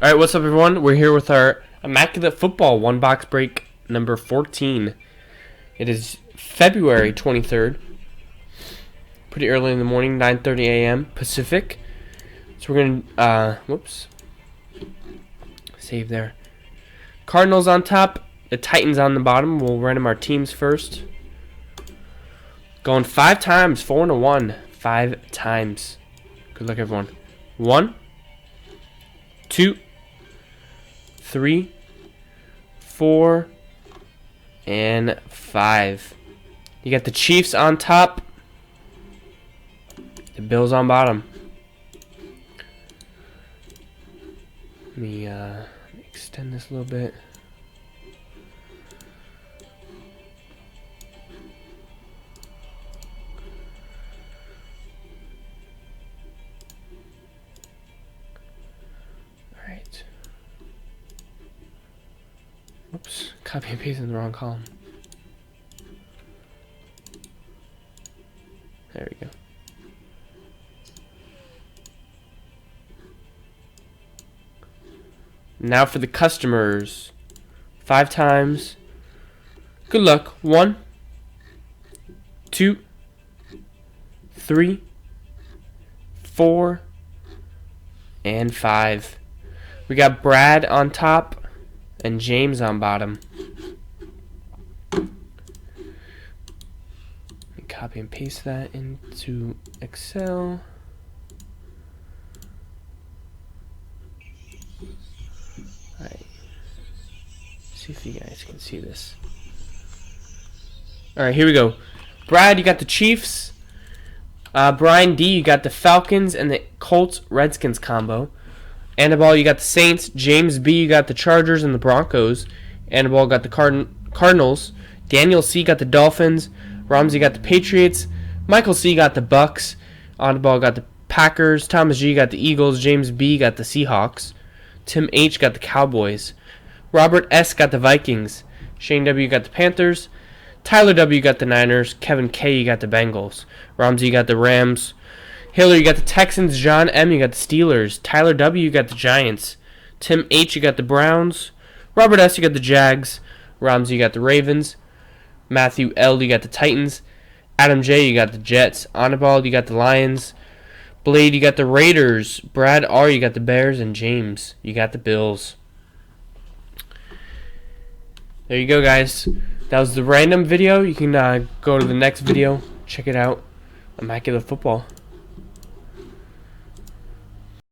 Alright, what's up everyone? We're here with our Immaculate Football one box break number 14. It is February 23rd. Pretty early in the morning, 9:30 a.m. Pacific. So we're going to, save there. Cardinals on top, the Titans on the bottom. We'll random our teams first. Going 5 times, 4 and a 1. 5 times. Good luck everyone. 1, 2, 3, 4, and 5. You got the Chiefs on top, the Bills on bottom. Let me extend this a little bit. Alright. Oops, copy and paste in the wrong column. There we go. Now for the customers. 5 times. Good luck. 1, 2, 3, 4, and 5. We got Brad on top and James on bottom. Let me copy and paste that into Excel. Alright. See if you guys can see this. Alright, here we go. Brad, you got the Chiefs. Brian D, you got the Falcons and the Colts Redskins combo. Annabelle, you got the Saints. James B, you got the Chargers and the Broncos. Annabelle got the Cardinals. Daniel C got the Dolphins. Ramsey got the Patriots. Michael C got the Bucks. Annabelle got the Packers. Thomas G got the Eagles. James B got the Seahawks. Tim H got the Cowboys. Robert S got the Vikings. Shane W got the Panthers. Tyler W got the Niners. Kevin K you got the Bengals. Ramsey got the Rams. Hiller, you got the Texans. John M, you got the Steelers. Tyler W, you got the Giants. Tim H, you got the Browns. Robert S, you got the Jags. Ramsey, you got the Ravens. Matthew L, you got the Titans. Adam J, you got the Jets. Annabelle, you got the Lions. Blade, you got the Raiders. Brad R, you got the Bears. And James, you got the Bills. There you go, guys. That was the random video. You can go to the next video. Check it out. Immaculate Football.